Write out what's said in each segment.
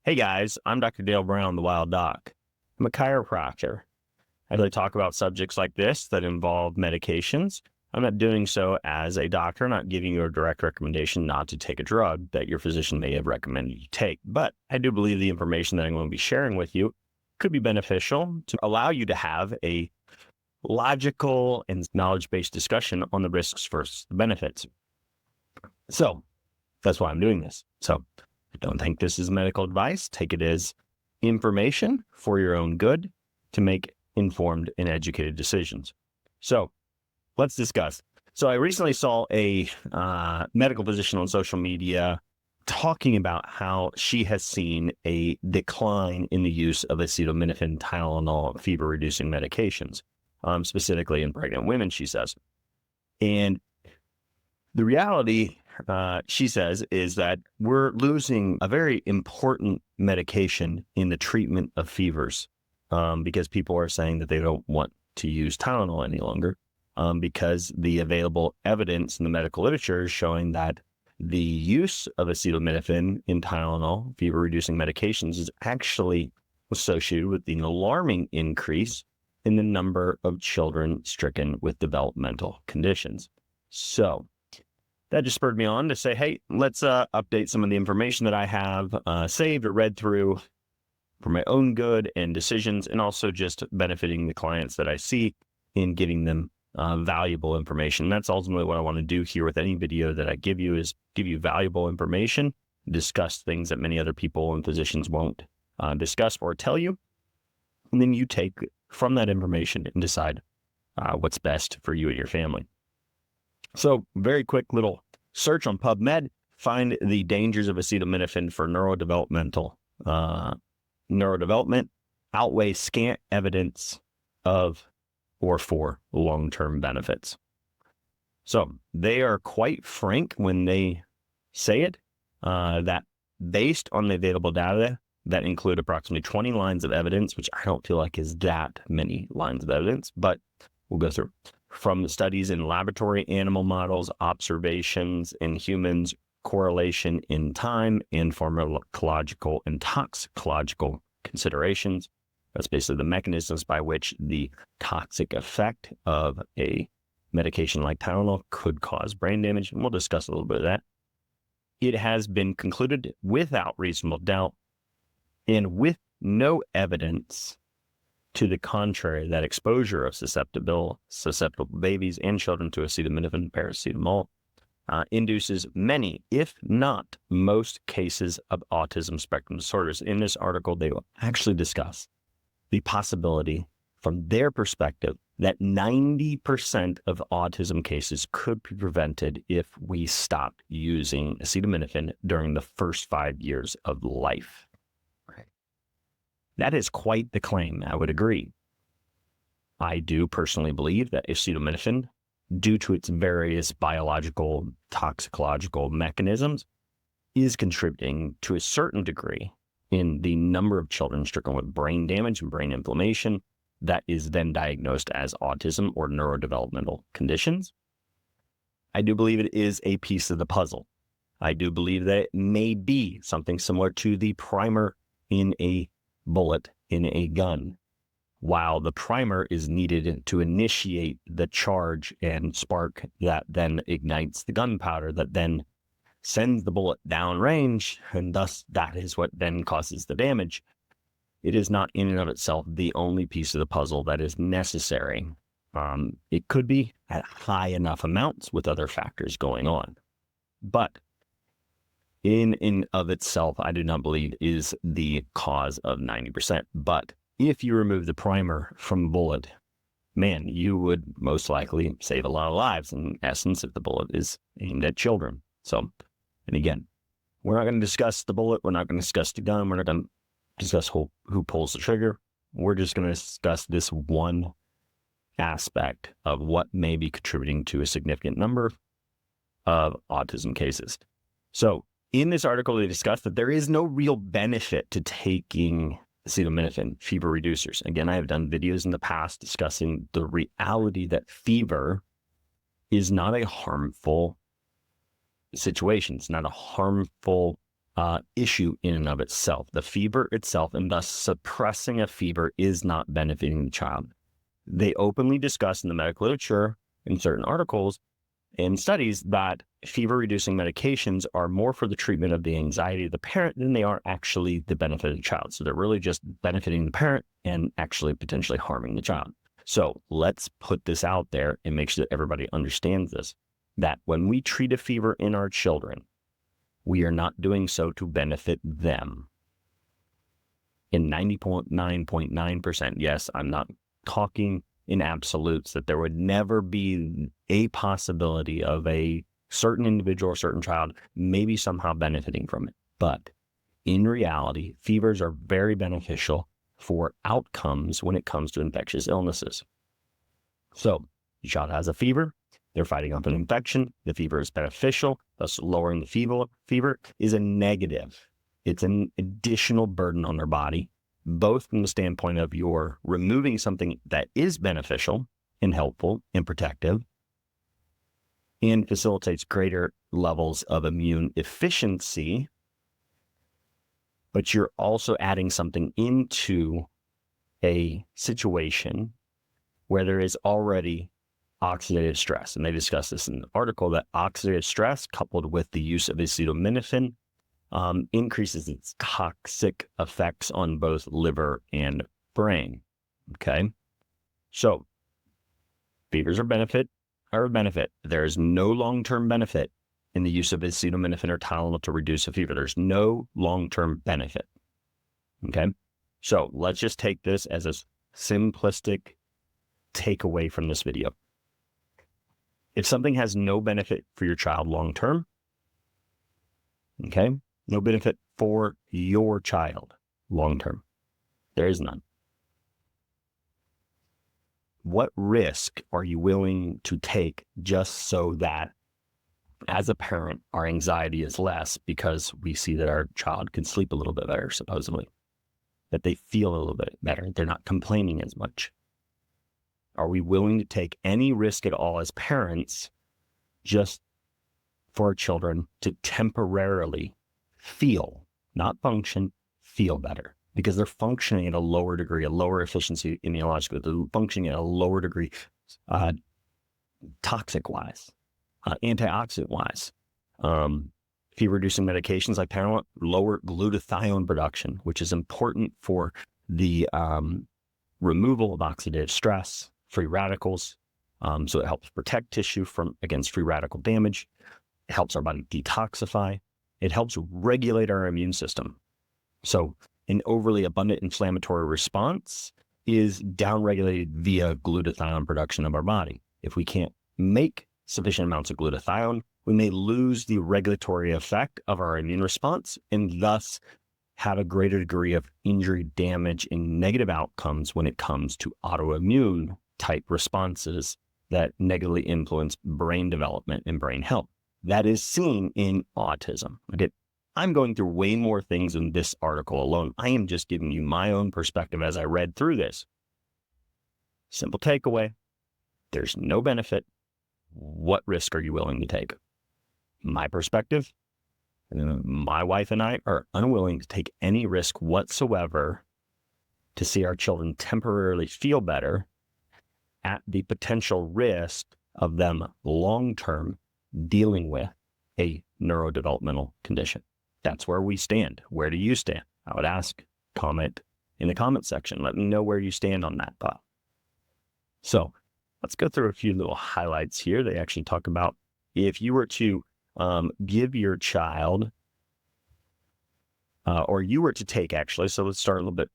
Hey guys, I'm Dr. Dale Brown, the Wild Doc. I'm a chiropractor. I really talk about subjects like this that involve medications. I'm not doing so as a doctor, not giving you a direct recommendation not to take a drug that your physician may have recommended you take. But I do believe the information that I'm going to be sharing with you could be beneficial to allow you to have a logical and knowledge-based discussion on the risks versus the benefits. So that's why I'm doing this. So I don't think this is medical advice. Take it as information for your own good to make informed and educated decisions. So let's discuss. So I recently saw a medical physician on social media talking about how she has seen a decline in the use of acetaminophen, Tylenol, fever-reducing medications, specifically in pregnant women, she says. And the reality, she says, is that we're losing a very important medication in the treatment of fevers because people are saying that they don't want to use Tylenol any longer because the available evidence in the medical literature is showing that the use of acetaminophen in Tylenol, fever-reducing medications, is actually associated with an alarming increase in the number of children stricken with developmental conditions. So that just spurred me on to say, hey, let's update some of the information that I have saved or read through for my own good and decisions, and also just benefiting the clients that I see in giving them valuable information. And that's ultimately what I want to do here with any video that I give you, is give you valuable information, discuss things that many other people and physicians won't discuss or tell you. And then you take from that information and decide what's best for you and your family. So very quick little search on PubMed, find the dangers of acetaminophen for neurodevelopment outweigh scant evidence of or for long-term benefits. So they are quite frank when they say it, that based on the available data that include approximately 20 lines of evidence, which I don't feel like is that many lines of evidence, but we'll go through. From the studies in laboratory animal models, observations in humans, correlation in time, and pharmacological and toxicological considerations. That's basically the mechanisms by which the toxic effect of a medication like Tylenol could cause brain damage. And we'll discuss a little bit of that. It has been concluded without reasonable doubt and with no evidence to the contrary that exposure of susceptible babies and children to acetaminophen, paracetamol, induces many, if not most, cases of autism spectrum disorders. In this article, they will actually discuss the possibility from their perspective that 90% of autism cases could be prevented if we stopped using acetaminophen during the first 5 years of life. That is quite the claim, I would agree. I do personally believe that acetaminophen, due to its various biological, toxicological mechanisms, is contributing to a certain degree in the number of children stricken with brain damage and brain inflammation that is then diagnosed as autism or neurodevelopmental conditions. I do believe it is a piece of the puzzle. I do believe that it may be something similar to the primer in a bullet in a gun. While the primer is needed to initiate the charge and spark that then ignites the gunpowder that then sends the bullet downrange, and thus that is what then causes the damage. It is not in and of itself the only piece of the puzzle that is necessary. It could be at high enough amounts with other factors going on. But in and of itself, I do not believe is the cause of 90%. But if you remove the primer from a bullet, man, you would most likely save a lot of lives in essence if the bullet is aimed at children. So, and again, we're not going to discuss the bullet. We're not going to discuss the gun. We're not going to discuss who pulls the trigger. We're just going to discuss this one aspect of what may be contributing to a significant number of autism cases. So in this article, they discuss that there is no real benefit to taking acetaminophen, fever reducers. Again, I have done videos in the past discussing the reality that fever is not a harmful situation. It's not a harmful issue in and of itself. The fever itself, and thus suppressing a fever, is not benefiting the child. They openly discuss in the medical literature, in certain articles and studies, that fever-reducing medications are more for the treatment of the anxiety of the parent than they are actually the benefit of the child. So they're really just benefiting the parent and actually potentially harming the child. So let's put this out there and make sure that everybody understands this, that when we treat a fever in our children, we are not doing so to benefit them. In 90.9%, yes, I'm not talking in absolutes, that there would never be a possibility of a certain individual or certain child maybe somehow benefiting from it. But in reality, fevers are very beneficial for outcomes when it comes to infectious illnesses. So your child has a fever, they're fighting off an infection, the fever is beneficial, thus lowering the fever is a negative. It's an additional burden on their body, both from the standpoint of you're removing something that is beneficial and helpful and protective and facilitates greater levels of immune efficiency, but you're also adding something into a situation where there is already oxidative stress. And they discuss this in the article, that oxidative stress coupled with the use of acetaminophen increases its toxic effects on both liver and brain. Okay. So fevers are a benefit. There is no long-term benefit in the use of acetaminophen or Tylenol to reduce a fever. There's no long-term benefit. Okay. So let's just take this as a simplistic takeaway from this video. If something has no benefit for your child long-term, okay, no benefit for your child long-term, there is none. What risk are you willing to take just so that, as a parent, our anxiety is less because we see that our child can sleep a little bit better, supposedly, that they feel a little bit better, they're not complaining as much? Are we willing to take any risk at all as parents just for our children to temporarily feel, not function, feel better? Because they're functioning at a lower degree, a lower efficiency immunologically. They're functioning at a lower degree toxic-wise, antioxidant-wise. Fever-reducing medications like Tylenol lower glutathione production, which is important for the removal of oxidative stress, free radicals. So it helps protect tissue against free radical damage. It helps our body detoxify. It helps regulate our immune system. So an overly abundant inflammatory response is downregulated via glutathione production of our body. If we can't make sufficient amounts of glutathione, we may lose the regulatory effect of our immune response and thus have a greater degree of injury, damage, and negative outcomes when it comes to autoimmune type responses that negatively influence brain development and brain health. That is seen in autism. Okay, I'm going through way more things in this article alone. I am just giving you my own perspective as I read through this. Simple takeaway: there's no benefit. What risk are you willing to take? My perspective, my wife and I are unwilling to take any risk whatsoever to see our children temporarily feel better at the potential risk of them long-term dealing with a neurodevelopmental condition. That's where we stand. Where do you stand? I would ask, comment in the comment section. Let me know where you stand on that thought. So let's go through a few little highlights here. They actually talk about if you were to give your child, or you were to take, actually, so let's start a little bit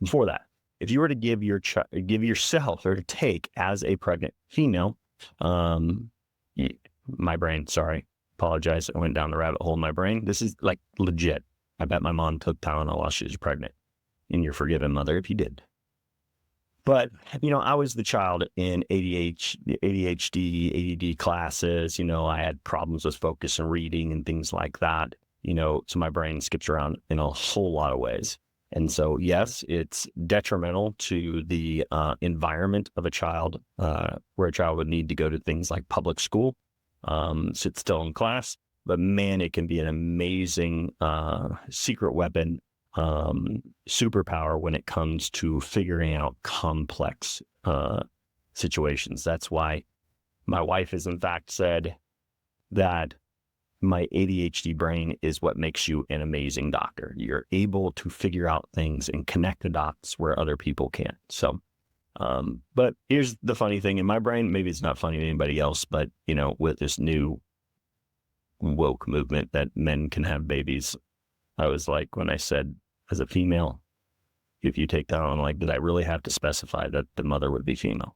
before that. If you were to give yourself or to take as a pregnant female, my brain, sorry, apologize. I went down the rabbit hole in my brain. This is like legit. I bet my mom took Tylenol while she was pregnant, and you're forgiven, mother, if you did. But, I was the child in ADHD, ADD classes. I had problems with focus and reading and things like that, so my brain skips around in a whole lot of ways. And so, yes, it's detrimental to the environment of a child, where a child would need to go to things like public school, sit still in class, but man, it can be an amazing secret weapon, superpower when it comes to figuring out complex situations. That's why my wife has in fact said that my ADHD brain is what makes you an amazing doctor. You're able to figure out things and connect the dots where other people can't. So, but here's the funny thing in my brain. Maybe it's not funny to anybody else, but with this new woke movement that men can have babies, I was like, when I said as a female, if you take Tylenol, like, did I really have to specify that the mother would be female?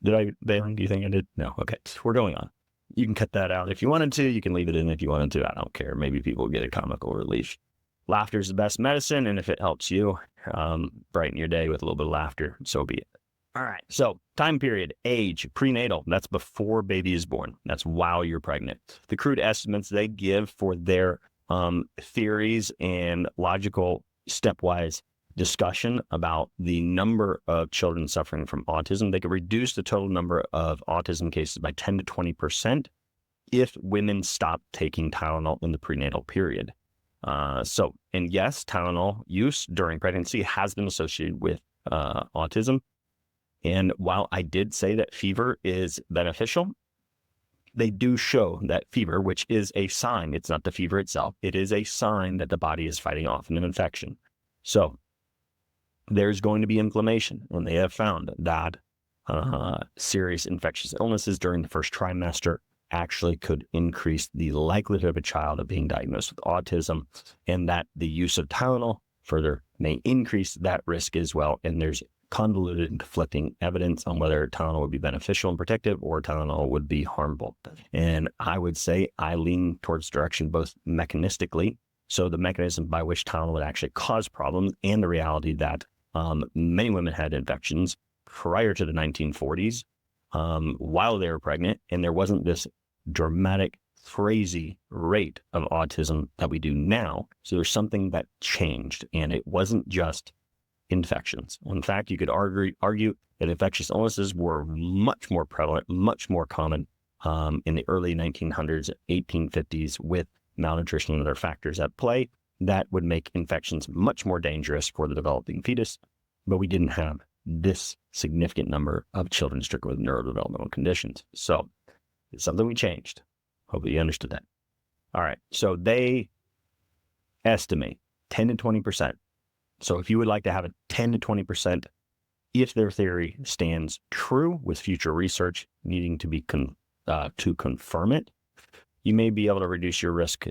Did I, Bailey? Do you think I did? No. Okay. We're going on. You can cut that out if you wanted to. You can leave it in if you wanted to. I don't care. Maybe people get a comical relief. Laughter is the best medicine. And if it helps you brighten your day with a little bit of laughter, so be it. All right. So time period, age, prenatal. That's before baby is born. That's while you're pregnant. The crude estimates they give for their theories and logical stepwise discussion about the number of children suffering from autism. They could reduce the total number of autism cases by 10 to 20% if women stop taking Tylenol in the prenatal period. And yes, Tylenol use during pregnancy has been associated with autism. And while I did say that fever is beneficial, they do show that fever, which is a sign, it's not the fever itself, it is a sign that the body is fighting off an infection. So there's going to be inflammation, and they have found that serious infectious illnesses during the first trimester actually could increase the likelihood of a child of being diagnosed with autism, and that the use of Tylenol further may increase that risk as well. And there's convoluted and conflicting evidence on whether Tylenol would be beneficial and protective or Tylenol would be harmful. And I would say I lean towards direction both mechanistically, so the mechanism by which Tylenol would actually cause problems, and the reality that many women had infections prior to the 1940s while they were pregnant, and there wasn't this dramatic, crazy rate of autism that we do now. So there's something that changed, and it wasn't just infections. In fact, you could argue that infectious illnesses were much more prevalent, much more common in the early 1900s, 1850s, with malnutrition and other factors at play that would make infections much more dangerous for the developing fetus. But we didn't have this significant number of children stricken with neurodevelopmental conditions. So it's something we changed. Hopefully you understood that. All right. So they estimate 10 to 20%. So if you would like to have a 10 to 20%, if their theory stands true with future research needing to be to confirm it, you may be able to reduce your risk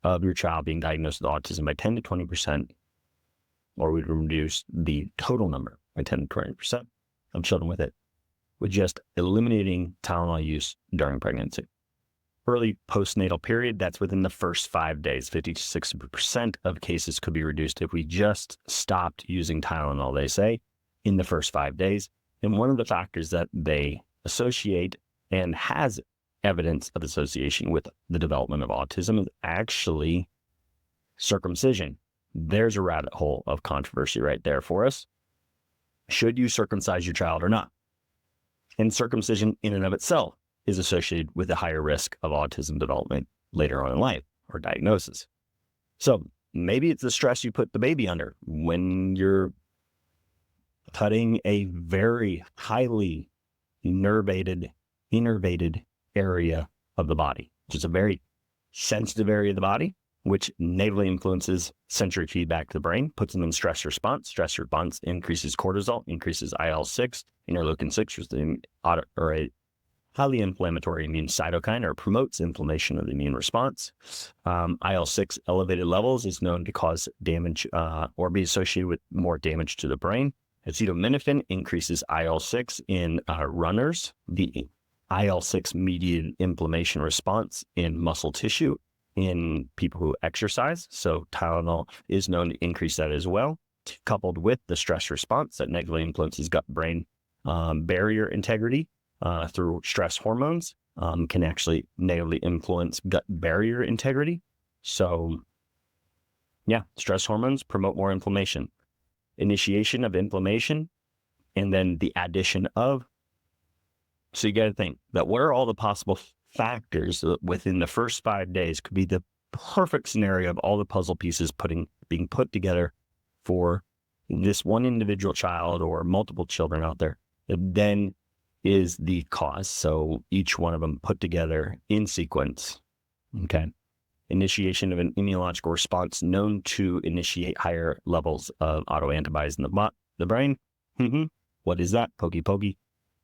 of your child being diagnosed with autism by 10 to 20%, or we'd reduce the total number by 10 to 20% of children with it, with just eliminating Tylenol use during pregnancy. Early postnatal period, that's within the first 5 days. 50 to 60% of cases could be reduced if we just stopped using Tylenol, they say, in the first 5 days. And one of the factors that they associate and has evidence of association with the development of autism is actually circumcision. There's a rabbit hole of controversy right there for us. Should you circumcise your child or not? And circumcision in and of itself is associated with a higher risk of autism development later on in life or diagnosis. So maybe it's the stress you put the baby under when you're cutting a very highly innervated area of the body, which is a very sensitive area of the body, which negatively influences sensory feedback to the brain, puts them in stress response. Stress response increases cortisol, increases IL-6, interleukin-6, which is a highly inflammatory immune cytokine, or promotes inflammation of the immune response. IL-6 elevated levels is known to cause damage or be associated with more damage to the brain. Acetaminophen increases IL-6 in runners, the IL-6 mediated inflammation response in muscle tissue in people who exercise. So Tylenol is known to increase that as well, coupled with the stress response that negatively influences gut-brain barrier integrity through stress hormones, can actually negatively influence gut barrier integrity. So yeah, stress hormones promote more inflammation. Initiation of inflammation, and then the addition of. So you got to think that what are all the possible factors within the first 5 days could be the perfect scenario of all the puzzle pieces being put together for this one individual child or multiple children out there. It then is the cause. So each one of them put together in sequence. Okay. Initiation of an immunological response known to initiate higher levels of autoantibodies in the brain. What is that? Pokey pokey.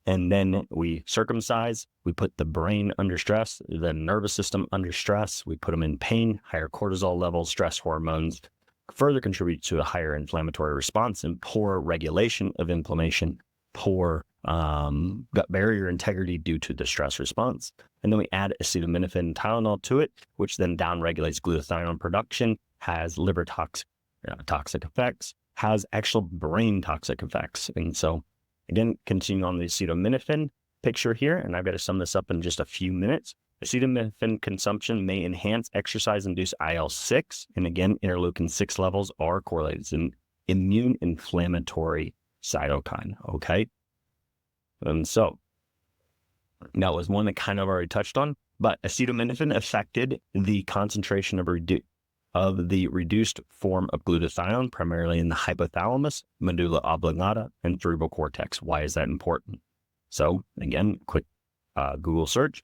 And then we circumcise, we put the brain under stress, the nervous system under stress, we put them in pain, higher cortisol levels, stress hormones, further contribute to a higher inflammatory response and poor regulation of inflammation, poor gut barrier integrity due to the stress response. And then we add acetaminophen and Tylenol to it, which then downregulates glutathione production, has liver toxic effects, has actual brain toxic effects. And so again, continuing on the acetaminophen picture here, and I've got to sum this up in just a few minutes. Acetaminophen consumption may enhance exercise-induced IL-6, and again, interleukin-6 levels are correlated. It's an immune inflammatory cytokine, okay? And so, that was one that kind of already touched on, but acetaminophen affected the concentration of the reduced form of glutathione, primarily in the hypothalamus, medulla oblongata, and cerebral cortex. Why is that important? So again, quick Google search.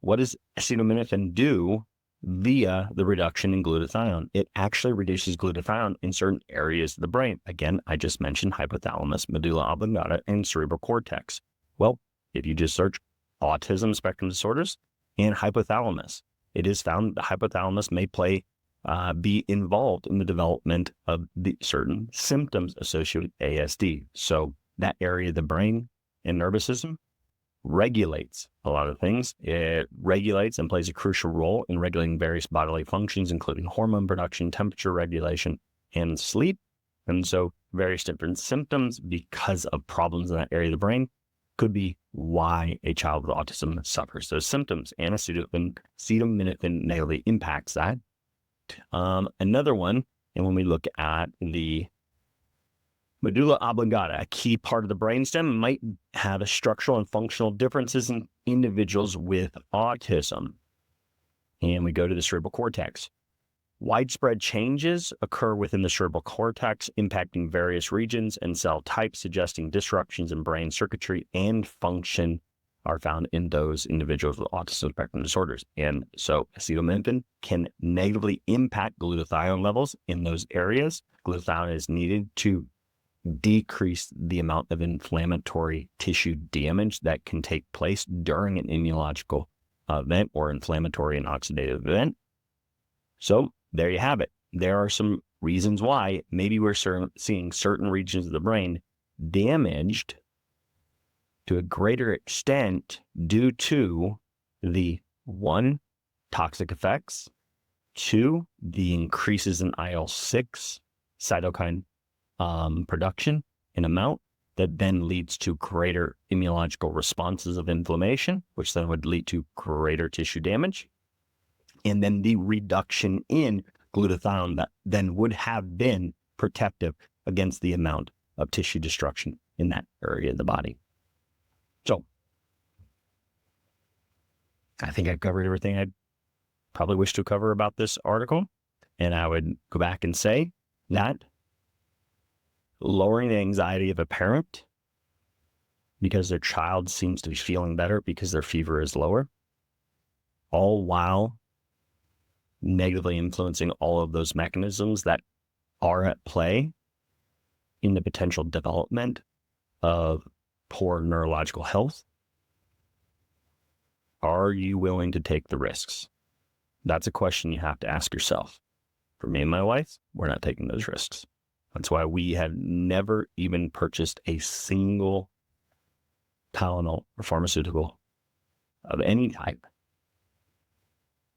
What does acetaminophen do via the reduction in glutathione? It actually reduces glutathione in certain areas of the brain. Again, I just mentioned hypothalamus, medulla oblongata, and cerebral cortex. Well, if you just search autism spectrum disorders and hypothalamus, it is found the hypothalamus may be involved in the development of the certain symptoms associated with ASD. So that area of the brain and nervous system regulates a lot of things. It regulates and plays a crucial role in regulating various bodily functions, including hormone production, temperature regulation, and sleep. And so various different symptoms because of problems in that area of the brain could be why a child with autism suffers those symptoms. And acetaminophen negatively impacts that. Another one, and when we look at the medulla oblongata, a key part of the brainstem, might have a structural and functional differences in individuals with autism. And we go to the cerebral cortex. Widespread changes occur within the cerebral cortex, impacting various regions and cell types, suggesting disruptions in brain circuitry and function are found in those individuals with autism spectrum disorders. And so acetaminophen can negatively impact glutathione levels in those areas. Glutathione is needed to decrease the amount of inflammatory tissue damage that can take place during an immunological event or inflammatory and oxidative event. So there you have it. There are some reasons why maybe we're seeing certain regions of the brain damaged to a greater extent due to the 1, toxic effects, 2, the increases in IL-6 cytokine production in amount that then leads to greater immunological responses of inflammation, which then would lead to greater tissue damage. And then the reduction in glutathione that then would have been protective against the amount of tissue destruction in that area of the body. So I think I've covered everything I'd probably wish to cover about this article. And I would go back and say that lowering the anxiety of a parent because their child seems to be feeling better because their fever is lower, all while negatively influencing all of those mechanisms that are at play in the potential development of poor neurological health. Are you willing to take the risks? That's a question you have to ask yourself. For me and my wife, we're not taking those risks. That's why we have never even purchased a single Tylenol or pharmaceutical of any type,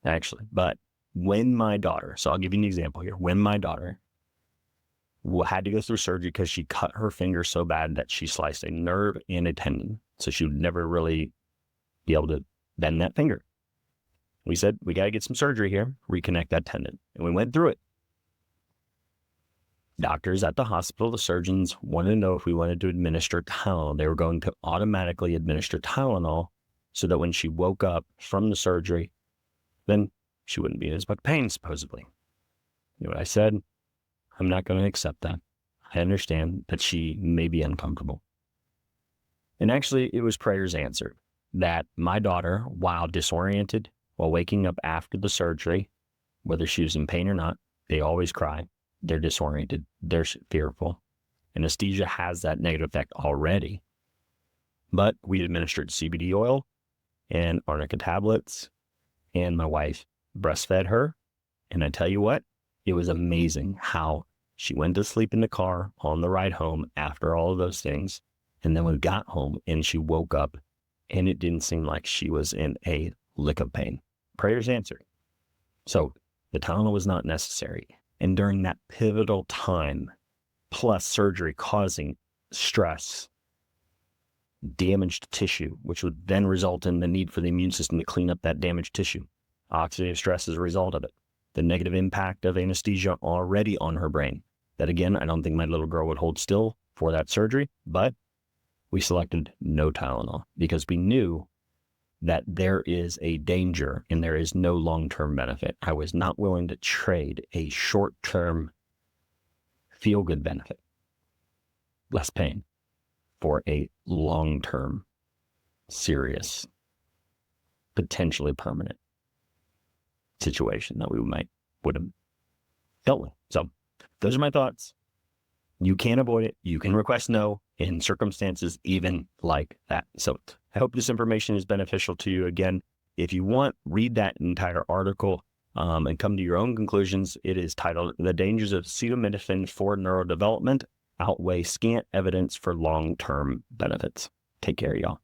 actually. But when my daughter, so I'll give you an example here. When my daughter had to go through surgery because she cut her finger so bad that she sliced a nerve and a tendon, so she would never really be able to bend that finger. We said, we got to get some surgery here, reconnect that tendon. And we went through it. Doctors at the hospital, the surgeons wanted to know if we wanted to administer Tylenol. They were going to automatically administer Tylenol so that when she woke up from the surgery, then she wouldn't be in as much pain, supposedly. You know what I said? I'm not going to accept that. I understand that she may be uncomfortable. And actually, it was prayers answered that my daughter, while disoriented, while waking up after the surgery, whether she was in pain or not, they always cry. They're disoriented. They're fearful. Anesthesia has that negative effect already. But we administered CBD oil and arnica tablets, and my wife breastfed her. And I tell you what, it was amazing how she went to sleep in the car on the ride home after all of those things. And then we got home and she woke up and it didn't seem like she was in a lick of pain. Prayers answered. So the Tylenol was not necessary. And during that pivotal time, plus surgery causing stress, damaged tissue, which would then result in the need for the immune system to clean up that damaged tissue. Oxidative stress is a result of it. The negative impact of anesthesia already on her brain. That again, I don't think my little girl would hold still for that surgery, but we selected no Tylenol because we knew that there is a danger and there is no long-term benefit. I was not willing to trade a short-term feel-good benefit, less pain, for a long-term, serious, potentially permanent situation that we would have dealt with. So those are my thoughts. You can't avoid it. You can request no in circumstances even like that. So I hope this information is beneficial to you. Again, if you want, read that entire article and come to your own conclusions. It is titled "The Dangers of Acetaminophen for Neurodevelopment Outweigh Scant Evidence for Long-Term Benefits." Take care, y'all.